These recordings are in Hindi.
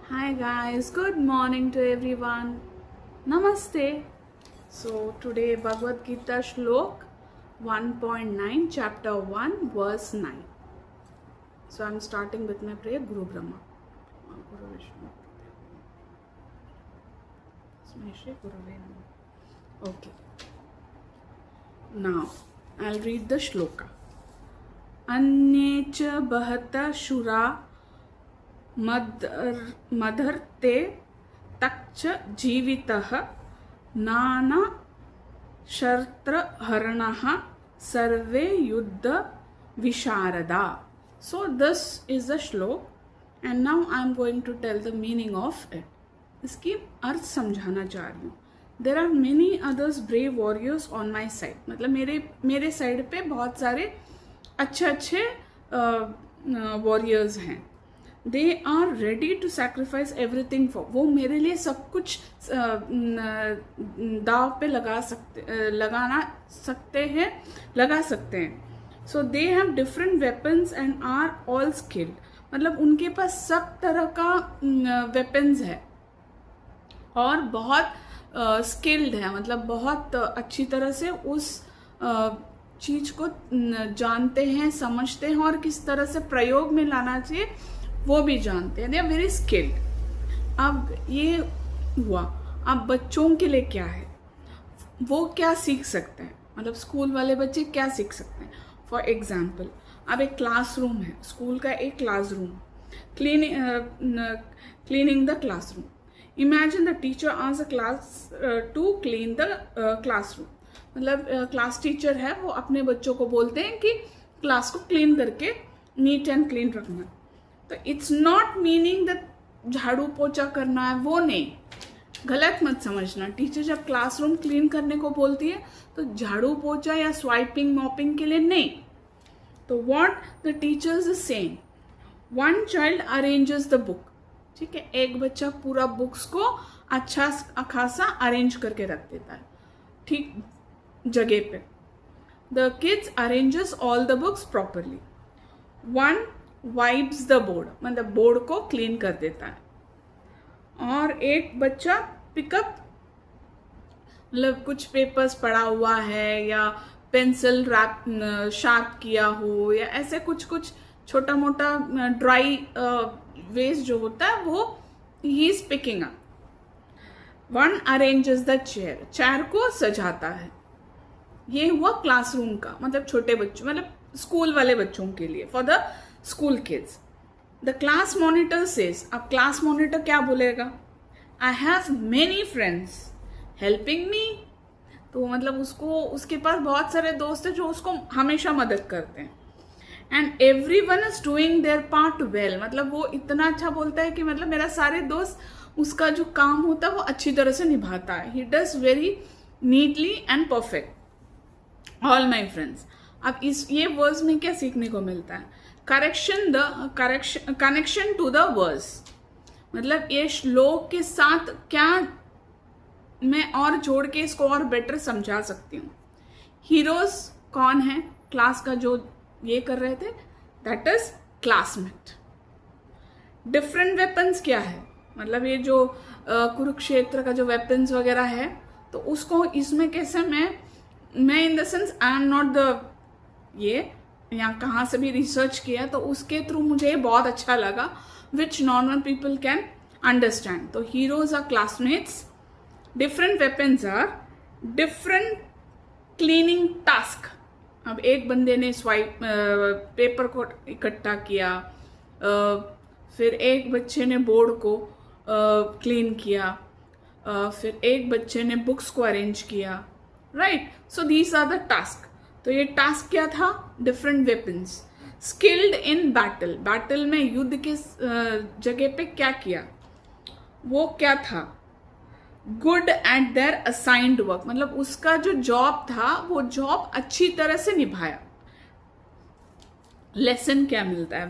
Hi guys, good morning to everyone. Namaste. So today Bhagavad Gita Shlok 1.9 chapter 1 verse 9. So I'm starting with my prayer Guru Brahma. Guru Vishnu. Tasmai Shri Gurave Namah. Okay. Now I'll read the shloka. अन्ये च बहता शुरा मदर्ते तक्च जीवितः नाना शस्त्रहरणः सर्वे युद्ध विशारदा. So this is the shlok and now I am going to tell the meaning of it. इसकी अर्थ समझाना चाह रही हूँ. There are many others brave warriors on my side. मतलब मेरे साइड पे बहुत सारे अच्छे वॉरियर्स हैं. They are ready to sacrifice everything for. वो मेरे लिए सब कुछ दाव पे लगा सकते हैं. So they have different weapons and are all skilled. मतलब उनके पास सब तरह का वेपन्स है और बहुत स्किल्ड है. मतलब बहुत अच्छी तरह से उस चीज को जानते हैं, समझते हैं और किस तरह से प्रयोग में लाना चाहिए वो भी जानते हैं. They are very skilled. अब ये हुआ. अब बच्चों के लिए क्या है, वो क्या सीख सकते हैं. मतलब स्कूल वाले बच्चे क्या सीख सकते हैं. फॉर एग्जाम्पल, अब एक क्लासरूम है, स्कूल का एक classroom, cleaning the classroom. Imagine the teacher asks the class to clean the classroom. मतलब क्लास टीचर है, वो अपने बच्चों को बोलते हैं कि क्लास को क्लीन करके नीट एंड क्लीन रखना. तो इट्स नॉट मीनिंग दैट झाड़ू पोछा करना है, वो नहीं. गलत मत समझना. टीचर जब क्लासरूम क्लीन करने को बोलती है तो झाड़ू पोछा या स्वाइपिंग मॉपिंग के लिए नहीं. तो what the teachers is saying, one child arranges the book. ठीक है, एक बच्चा पूरा बुक्स को अच्छा खासा अरेंज करके रख देता है ठीक जगह पे. The kids arranges all the books properly. One wipes the board, मतलब बोर्ड को क्लीन कर देता है. और एक बच्चा पिकअप, मतलब कुछ पेपर्स पड़ा हुआ है या पेंसिल रैप शार्प किया हो या ऐसे कुछ छोटा मोटा ड्राई वेस्ट जो होता है वो he is picking up. One arranges the chair, chair को सजाता है. ये हुआ क्लासरूम का, मतलब छोटे बच्चों, मतलब स्कूल वाले बच्चों के लिए, for the school kids. The class monitor says, अब क्लास मॉनिटर क्या बोलेगा, आई have many friends helping me. तो मतलब उसके पास बहुत सारे दोस्त हैं जो उसको हमेशा मदद करते हैं. And every one is doing there part well. मतलब वो इतना अच्छा बोलता है कि मतलब मेरा सारे दोस्त उसका जो काम होता है वो अच्छी तरह से निभाता है. He does very neatly and perfect all my friends. अब ये वर्ड्स में क्या सीखने को मिलता है, कनेक्शन टू द वर्ड्स. मतलब ये श्लोक के साथ क्या मैं और जोड़ के इसको और बेटर समझा सकती हूँ. हीरोज कौन है, क्लास का जो ये कर रहे थे, that is classmate. Different weapons क्या है, मतलब ये जो कुरुक्षेत्र का जो वेपन्स वगैरह है, तो उसको इसमें कैसे मैं in the sense I am not the ये या कहाँ से भी रिसर्च किया तो उसके थ्रू मुझे ये बहुत अच्छा लगा, which normal people can understand. तो heroes are classmates. Different weapons are different cleaning task. अब एक बंदे ने स्वाइप पेपर को इकट्ठा किया, फिर एक बच्चे ने बोर्ड को क्लीन किया, फिर एक बच्चे ने बुक्स को अरेंज किया. Right, so these are the task. तो ये टास्क क्या था, different weapons. Skilled in battle, battle में युद्ध के जगह पे क्या किया, वो क्या था. Good at there assigned work, मतलब उसका जो जॉब था वो जॉब अच्छी तरह से निभाया. लेसन क्या मिलता है,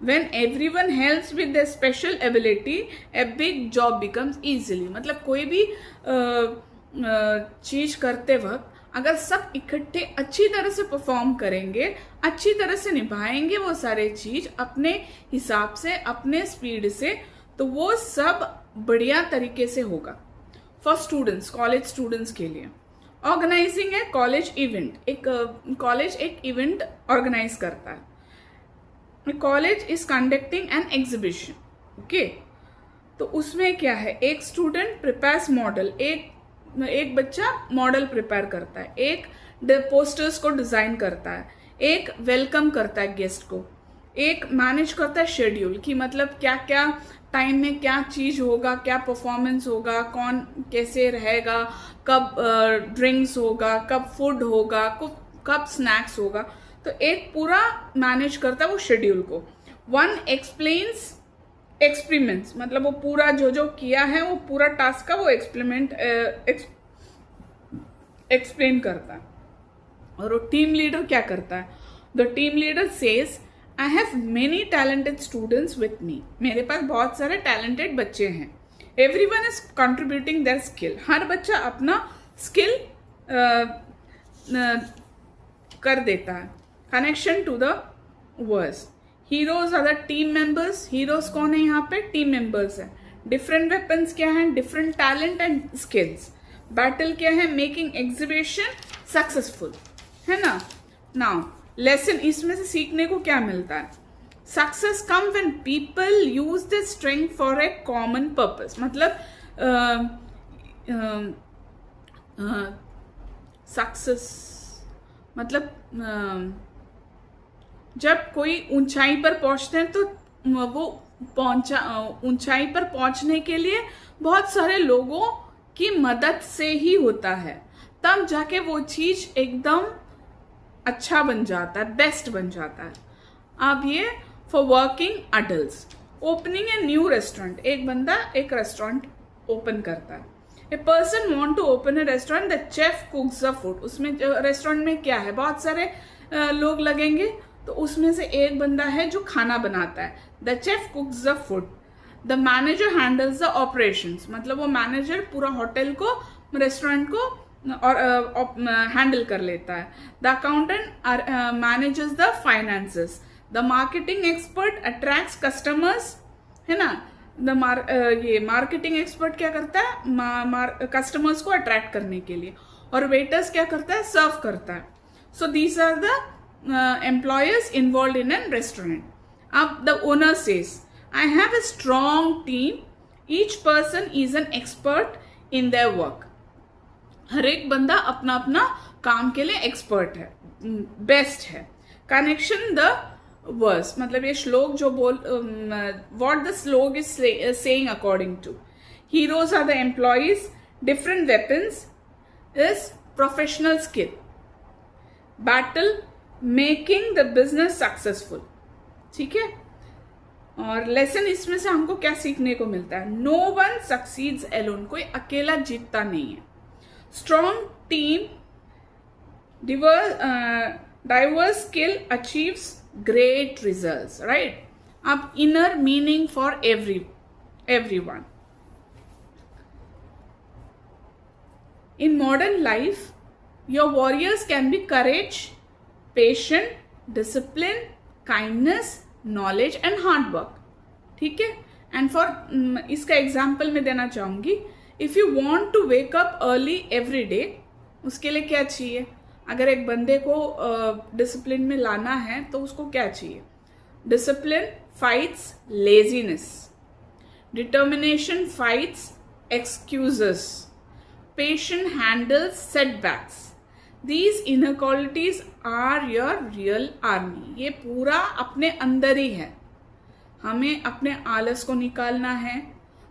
when everyone helps with the special ability a big job becomes easily. मतलब कोई भी चीज करते वक्त अगर सब इकट्ठे अच्छी तरह से परफॉर्म करेंगे, अच्छी तरह से निभाएंगे वो सारे चीज अपने हिसाब से, अपने स्पीड से, तो वो सब बढ़िया तरीके से होगा फॉर स्टूडेंट्स, कॉलेज स्टूडेंट्स के लिए। ऑर्गेनाइजिंग है कॉलेज इवेंट, एक कॉलेज एक इवेंट ऑर्गेनाइज करता है। College is conducting an exhibition, okay. तो उसमें क्या है, एक स्टूडेंट प्रिपेयर्स मॉडल, एक बच्चा मॉडल प्रिपेयर करता है, एक पोस्टर्स को डिजाइन करता है, एक वेलकम करता है गेस्ट को, एक मैनेज करता है शेड्यूल कि मतलब क्या क्या टाइम में क्या चीज होगा, क्या परफॉर्मेंस होगा, कौन कैसे रहेगा, कब ड्रिंक्स होगा, कब फूड होगा, कब स्नैक्स होगा। तो एक पूरा मैनेज करता है वो शेड्यूल को। वन एक्सप्लेन्स एक्सपेरिमेंट्स, मतलब वो पूरा जो जो किया है वो पूरा टास्क का वो एक्सप्लेन करता है। और वो टीम लीडर क्या करता है, the team leader says I have many talented students with me, मेरे पास बहुत सारे टैलेंटेड बच्चे हैं। Everyone is contributing their skill, हर बच्चा अपना स्किल कर देता है। Connection to the verse, heroes are the team members, heroes कौन है यहाँ पे, टीम मेंबर्स है। डिफरेंट वेपन्स क्या है, different talent and skills. Battle क्या है, मेकिंग एग्जीबिशन सक्सेसफुल, है ना। नाउ लेसन, इसमें से सीखने को क्या मिलता है, success come when people use the strength for a common purpose. मतलब सक्सेस मतलब जब कोई ऊंचाई पर पहुंचते हैं तो वो ऊंचाई पर पहुंचने के लिए बहुत सारे लोगों की मदद से ही होता है, तब जाके वो चीज एकदम अच्छा बन जाता है, बेस्ट बन जाता है। अब ये for working adults, opening a new restaurant, एक बंदा एक रेस्टोरेंट ओपन करता है। A person want to open a restaurant, the chef cooks the food. उसमें रेस्टोरेंट में क्या है, बहुत सारे लोग लगेंगे, तो उसमें से एक बंदा है जो खाना बनाता है, the chef cooks the food. The manager handles the operations, मतलब वो मैनेजर पूरा होटल को, रेस्टोरेंट को और हैंडल कर लेता है। The accountant manages the finances. The marketing expert attracts customers, है ना। ये मार्केटिंग एक्सपर्ट क्या करता है, कस्टमर्स को अट्रैक्ट करने के लिए। और वेटर्स क्या करता है, सर्व करता है। So these are the employees involved in a restaurant. Up the owner says, I have a strong team. Each person is an expert in their work. हर एक बंदा अपना अपना काम के लिए एक्सपर्ट है, बेस्ट है। कनेक्शन द वर्स, मतलब ये श्लोक जो what the slok is saying according to. Heroes are the employees. Different weapons is professional skill. Battle making the business successful, ठीक है। और लेसन इसमें से हमको क्या सीखने को मिलता है, नो वन सक्सीड्स एलोन, कोई अकेला जीतता नहीं है। Strong team, diverse skill achieves great results, right. अब inner meaning for everyone. In modern life your warriors can be courage, patient, discipline, kindness, knowledge and hard work, ठीक है। एंड फॉर इसका एग्जाम्पल मैं देना चाहूंगी, if you want to wake up early every day, उसके लिए क्या चाहिए, अगर एक बंदे को डिसिप्लिन में लाना है तो उसको क्या चाहिए, discipline fights laziness, determination fights excuses, patient handles setbacks. These inner qualities are your real army. ये पूरा अपने अंदर ही है। हमें अपने आलस को निकालना है,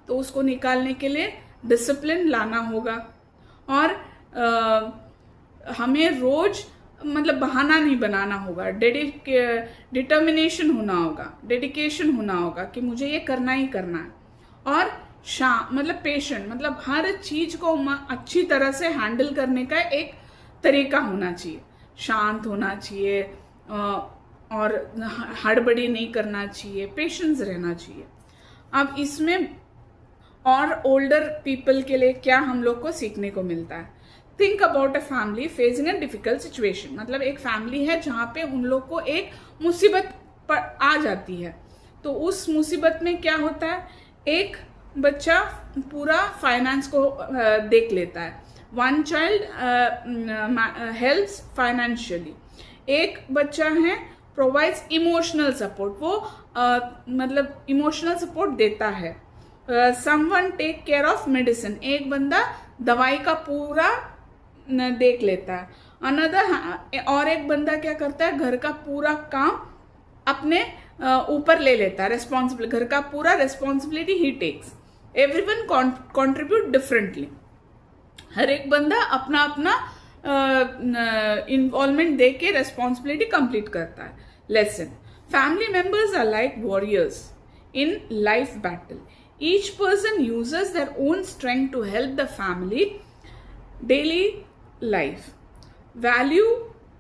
तो उसको निकालने के लिए डिसिप्लिन लाना होगा। और हमें रोज मतलब बहाना नहीं बनाना होगा, डिटर्मिनेशन होना होगा, डेडिकेशन होना होगा कि मुझे ये करना ही करना है। और मतलब पेशेंट, मतलब हर चीज को अच्छी तरह से हैंडल करने का एक तरीका होना चाहिए, शांत होना चाहिए और हड़बड़ी नहीं करना चाहिए, पेशेंस रहना चाहिए। अब इसमें और ओल्डर पीपल के लिए क्या हम लोग को सीखने को मिलता है, think about a family facing a difficult situation. मतलब एक फैमिली है जहाँ पे उन लोग को एक मुसीबत पर आ जाती है, तो उस मुसीबत में क्या होता है, एक बच्चा पूरा फाइनेंस को देख लेता है, वन चाइल्ड हेल्प्स फाइनेंशियली, एक बच्चा है प्रोवाइड्स इमोशनल सपोर्ट, वो मतलब इमोशनल सपोर्ट देता है, someone take care of medicine, एक बंदा दवाई का पूरा देख लेता है, अनदर और एक बंदा क्या करता है घर का पूरा काम अपने ऊपर ले लेता है, रेस्पॉन्सिबिलिटी, घर का पूरा रेस्पॉन्सिबिलिटी ही टेक्स, एवरीवन कंट्रीब्यूट डिफरेंटली, हर एक बंदा अपना अपना इन्वॉल्वमेंट दे के रेस्पॉन्सिबिलिटी कंप्लीट करता है। Lesson, family members are like warriors in life battle, each person uses their own strength to help the family daily life, value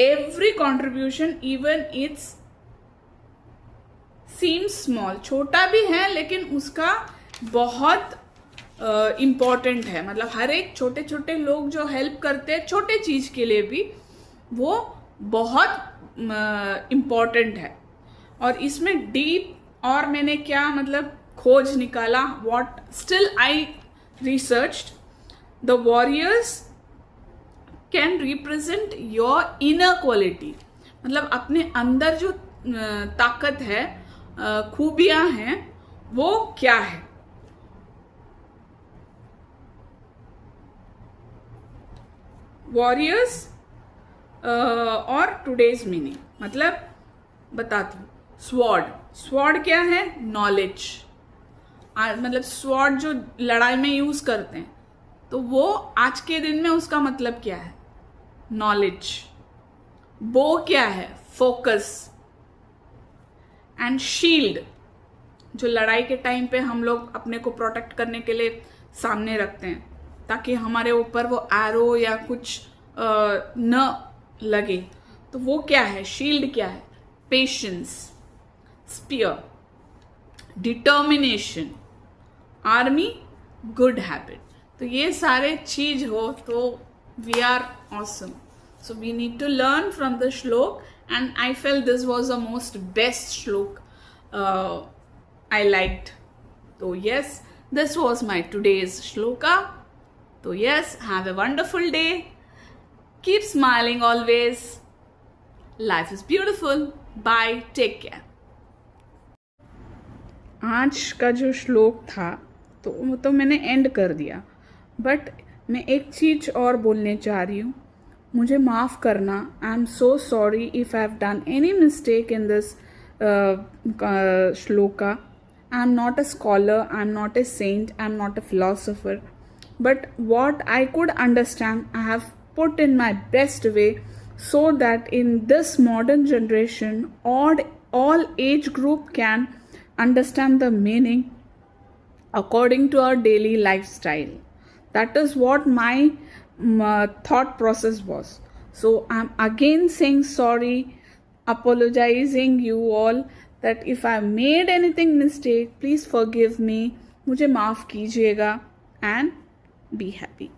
every contribution even it's seems small, छोटा भी है लेकिन उसका बहुत इम्पॉर्टेंट है, मतलब हर एक छोटे छोटे लोग जो हेल्प करते हैं छोटे चीज के लिए भी, वो बहुत इम्पॉर्टेंट है। और इसमें डीप और मैंने क्या मतलब खोज निकाला, what still I researched, the warriors can represent your inner quality, मतलब अपने अंदर जो ताकत है, खूबियां हैं, वो क्या है। वॉरियर्स और टुडेज मीनिंग, मतलब बताती हूँ। स्वॉर्ड, स्वॉर्ड क्या है, नॉलेज, मतलब स्वॉर्ड जो लड़ाई में यूज करते हैं, तो वो आज के दिन में उसका मतलब क्या है, नॉलेज। बो क्या है, फोकस, एंड शील्ड जो लड़ाई के टाइम पे हम लोग अपने को प्रोटेक्ट करने के लिए सामने रखते हैं ताकि हमारे ऊपर वो एरो या कुछ न लगे, तो वो क्या है, शील्ड क्या है, patience, spear, determination, army, good habit. तो ये सारे चीज हो तो we are awesome, so we need to learn from the shlok, and I felt this was the most best shlok I liked. So yes, this was my today's shloka. So yes, have a wonderful day, keep smiling always, life is beautiful, bye, take care. आज का जो श्लोक था तो मैंने एंड कर दिया, बट मैं एक चीज और बोलने चाह रही हूँ, मुझे माफ़ करना, I am so sorry if I have done any mistake in this shloka. I am not a scholar, I am not a saint, I am not a philosopher, but what I could understand I have put in my best way, so that in this modern generation all age group can understand the meaning according to our daily lifestyle. That is what my thought process was. So I'm again saying sorry, apologizing you all that if I made anything mistake, please forgive me, मुझे माफ कीजिएगा, and be happy.